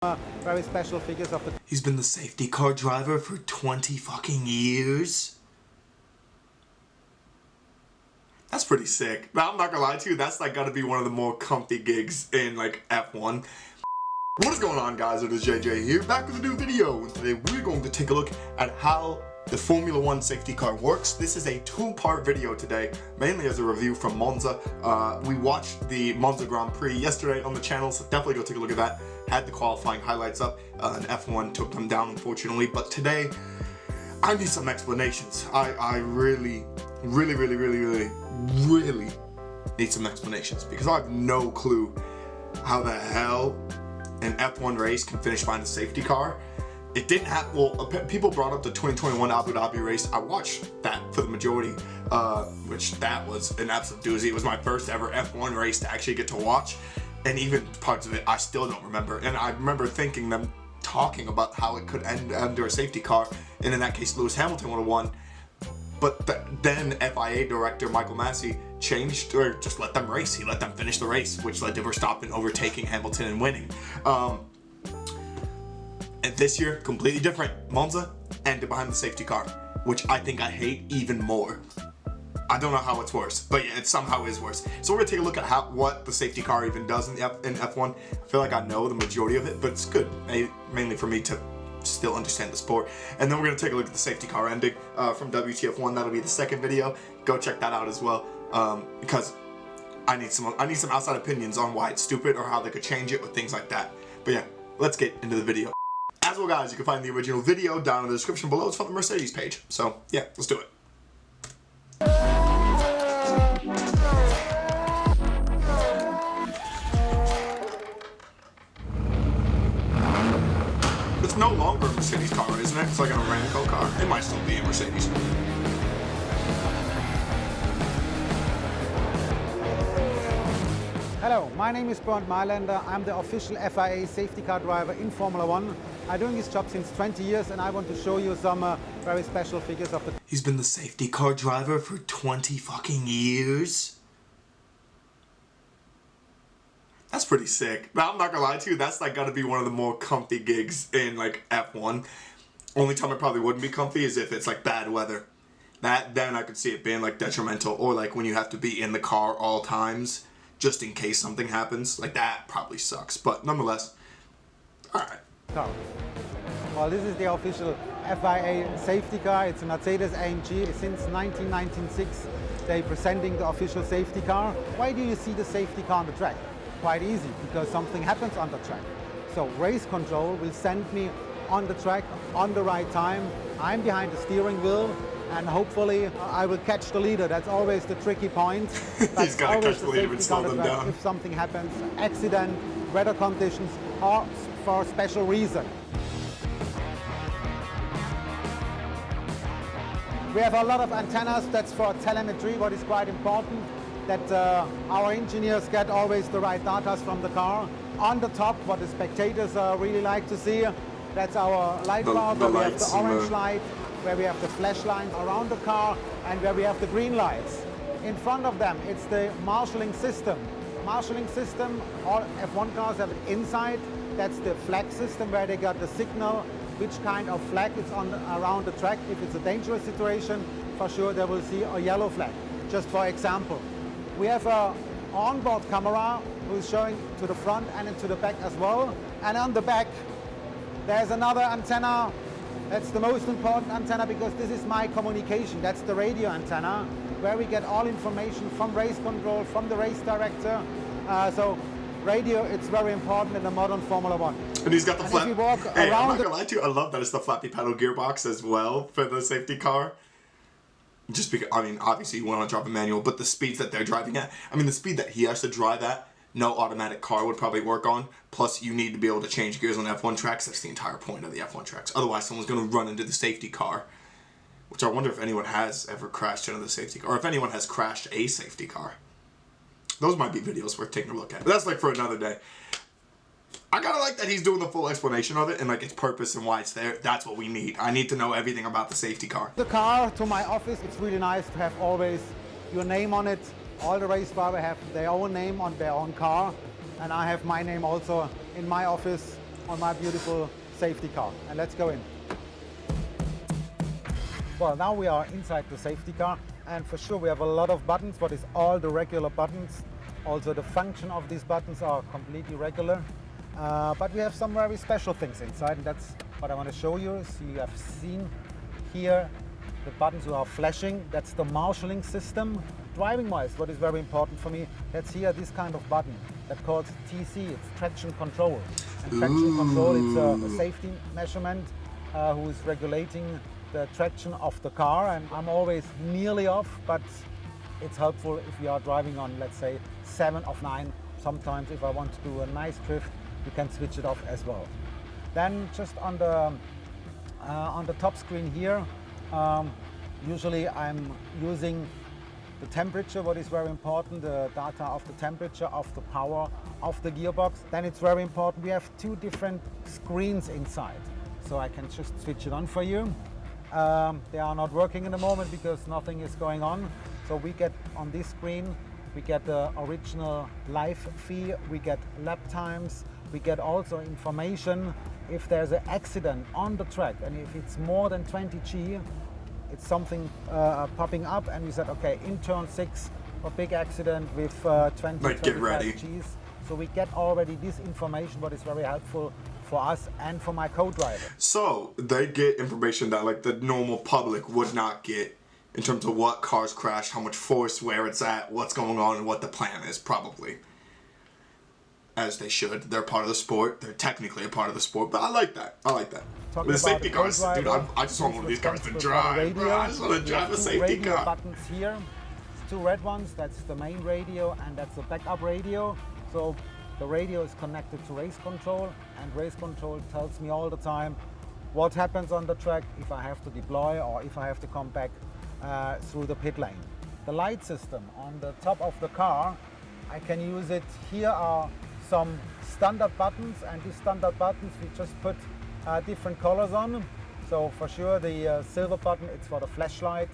Very special figures of the... He's been the safety car driver for 20 fucking years. That's pretty sick. Now, I'm not gonna lie to you, that's like gotta be one of the more comfy gigs in like F1. What is going on, guys? It is JJ here, back with a new video. And today we're going to take a look at how the Formula 1 safety car works. This is a two-part video today, mainly as a review from Monza. We watched the Monza Grand Prix yesterday on the channel, so definitely go take a look at that. Had the qualifying highlights up, and F1 took them down, unfortunately. But today, I need some explanations. I really need some explanations, because I have no clue how the hell an F1 race can finish behind the safety car. It didn't happen. Well, people brought up the 2021 Abu Dhabi race. I watched that for the majority, which that was an absolute doozy. It was my first ever F1 race to actually get to watch, and even parts of it I still don't remember. And I remember thinking them talking about how it could end under a safety car, and in that case Lewis Hamilton would have won. But then FIA director Michael Massey changed, or just let them race. He let them finish the race, which led to Verstappen overtaking Hamilton and winning. And this year, completely different. Monza ended behind the safety car, which I think I hate even more. I don't know how it's worse, but yeah, it somehow is worse. So we're gonna take a look at what the safety car even does in F1. I feel like I know the majority of it, but it's good, mainly for me to still understand the sport. And then we're gonna take a look at the safety car ending from WTF1. That'll be the second video. Go check that out as well, because I need some outside opinions on why it's stupid or how they could change it or things like that. But yeah, let's get into the video. As well, guys, you can find the original video down in the description below. It's from the Mercedes page. So yeah, let's do it. It's no longer a Mercedes car, isn't it? It's like an Aramco car. It might still be a Mercedes. Hello, my name is Bernd Mailänder. I'm the official FIA safety car driver in Formula 1. I'm doing this job since 20 years, and I want to show you some very special figures of the... He's been the safety car driver for 20 fucking years? That's pretty sick. Now, I'm not gonna lie to you, that's like gotta be one of the more comfy gigs in like F1. Only time it probably wouldn't be comfy is if it's like bad weather. Then I could see it being like detrimental, or like when you have to be in the car all times just in case something happens. Like that probably sucks, but nonetheless, alright. Well, this is the official FIA safety car. It's a Mercedes AMG. Since 1996, they're presenting the official safety car. Why do you see the safety car on the track? Quite easy, because something happens on the track. So race control will send me on the track on the right time. I'm behind the steering wheel, and hopefully I will catch the leader. That's always the tricky point. He's got to catch the leader and slow them down. If something happens, accident, weather conditions, or for a special reason. We have a lot of antennas. That's for telemetry, what is quite important, that our engineers get always the right data from the car. On the top, what the spectators really like to see, that's our light bar, where we have the orange light, where we have the flashlights around the car, and where we have the green lights. In front of them, it's the marshalling system. Marshalling system, all F1 cars have it inside. That's the flag system, where they got the signal, which kind of flag is on around the track. If it's a dangerous situation, for sure they will see a yellow flag. Just for example. We have a onboard camera who's showing to the front and into the back as well. And on the back, there's another antenna. That's the most important antenna, because this is my communication. That's the radio antenna, where we get all information from race control, from the race director. So radio, it's very important in the modern Formula 1. And he's got the flap. Hey, I'm not gonna lie to you, I love that it's the flappy pedal gearbox as well for the safety car. Just because, I mean, obviously you want to drive a manual, but the speeds that they're driving at, I mean, the speed that he has to drive at, no automatic car would probably work on. Plus, you need to be able to change gears on F1 tracks. That's the entire point of the F1 tracks. Otherwise, someone's going to run into the safety car. Which I wonder if anyone has ever crashed into the safety car, or if anyone has crashed a safety car. Those might be videos worth taking a look at. But that's like for another day. I gotta like that he's doing the full explanation of it and like its purpose and why it's there. That's what we need. I need to know everything about the safety car. The car to my office, it's really nice to have always your name on it. All the race drivers have their own name on their own car, and I have my name also in my office. on my beautiful safety car. And let's go in. Well, now we are inside the safety car, and for sure we have a lot of buttons, but it's all the regular buttons. Also the function of these buttons are completely regular. But we have some very special things inside, and that's what I want to show you. So you have seen here the buttons are flashing. That's the marshalling system. Driving wise, what is very important for me, that's here this kind of button that calls TC, it's traction control. And traction control, it's a safety measurement who is regulating the traction of the car, and I'm always nearly off, but it's helpful if you are driving on, let's say, 7 of 9. Sometimes if I want to do a nice drift, you can switch it off as well. Then just on the top screen here, usually I'm using the temperature, what is very important, the data of the temperature, of the power, of the gearbox. Then it's very important, we have 2 different screens inside. So I can just switch it on for you. They are not working in the moment because nothing is going on. So we get on this screen, we get the original live fee, we get lap times, we get also information if there's an accident on the track, and if it's more than 20 G, it's something popping up, and we said, okay, in turn 6, a big accident with 25 Gs. So we get already this information, what is very helpful for us and for my co-driver. So they get information that like the normal public would not get in terms of what cars crashed, how much force, where it's at, what's going on, and what the plan is, probably. As they should. They're part of the sport. They're technically a part of the sport, but I like that. I like that. Talking the safety cars, dude, driver, I just want one of these cars to drive, bro. I just want to drive a safety car. Buttons here, 2 red ones, that's the main radio, and that's the backup radio. So the radio is connected to race control, and race control tells me all the time what happens on the track, if I have to deploy or if I have to come back through the pit lane. The light system on the top of the car, I can use it. Here are some standard buttons, and these standard buttons we just put different colors on. So for sure the silver button, it's for the flashlight,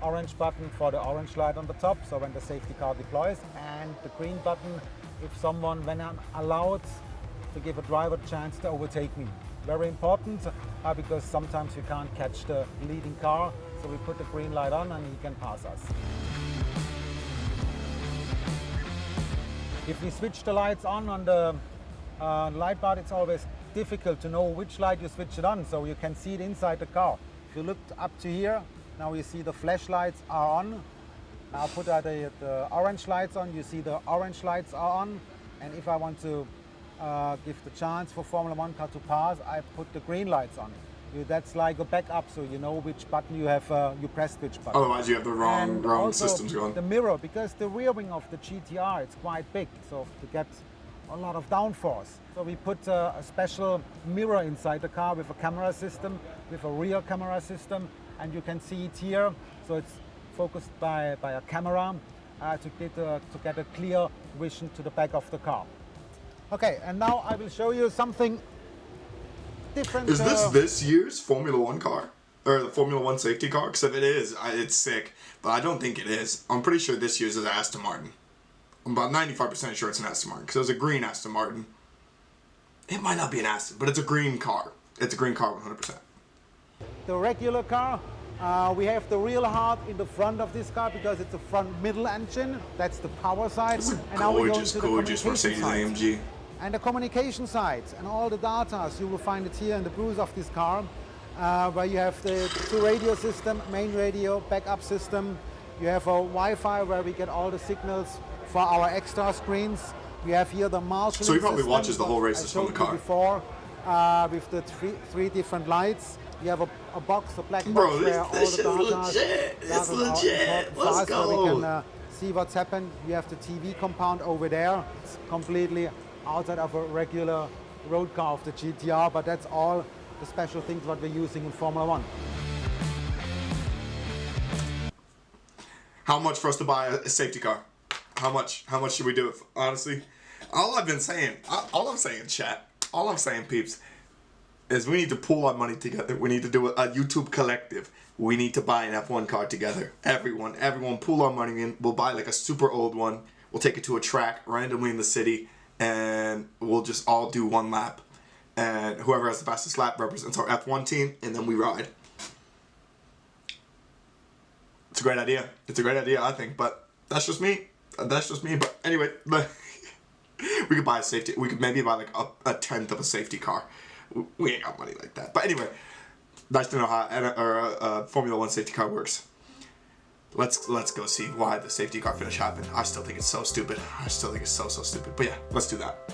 orange button for the orange light on the top, so when the safety car deploys, and the green button if someone, when I'm allowed to give a driver a chance to overtake me. Very important because sometimes we can't catch the leading car, so we put the green light on and he can pass us. If we switch the lights on the light bar, it's always difficult to know which light you switch it on, so you can see it inside the car. If you look up to here, now you see the flashlights are on. Now put the orange lights on, you see the orange lights are on, and if I want to give the chance for Formula 1 car to pass, I put the green lights on. That's like a backup, so you know which button you have, you pressed which button. Otherwise you have the wrong systems going. The mirror, because the rear wing of the GTR, it's quite big, so to get a lot of downforce. So we put a special mirror inside the car with a camera system, with a rear camera system, and you can see it here. So it's focused by a camera to get a clear vision to the back of the car. Okay, and now I will show you something different. Is this year's Formula 1 car? Or the Formula 1 safety car? Because if it is, it's sick. But I don't think it is. I'm pretty sure this year's is an Aston Martin. I'm about 95% sure it's an Aston Martin. Because it was a green Aston Martin. It might not be an Aston, but it's a green car. It's a green car 100%. The regular car, we have the real heart in the front of this car because it's a front middle engine. That's the power side. It's a and now we're going to gorgeous the Mercedes side. AMG. And the communication side and all the data, you will find it here in the booth of this car, where you have the 2 radio system, main radio, backup system. You have a Wi-Fi where we get all the signals for our extra screens. We have here the marshalling system. So he probably watches the whole races from the car. Before, with the three different lights. You have a box, a black box, where all this the data legit. It's legit. Let's go. So we can see what's happened. We have the TV compound over there. It's completely outside of a regular road car of the GTR, but that's all the special things what we're using in Formula 1. How much for us to buy a safety car? How much should we do it for? Honestly? All I'm saying, chat, all I'm saying, peeps, is we need to pool our money together. We need to do a YouTube collective. We need to buy an F1 car together. Everyone pool our money in. We'll buy like a super old one. We'll take it to a track randomly in the city, and we'll just all do one lap. and whoever has the fastest lap represents our F1 team, and then we ride. It's a great idea. It's a great idea, I think, but that's just me. That's just me. But anyway, we could buy a safety. We could maybe buy like a tenth of a safety car. We ain't got money like that. But anyway, nice to know how a Formula One safety car works. Let's go see why the safety car finish happened. I still think it's so stupid. I still think it's so stupid. But yeah, let's do that.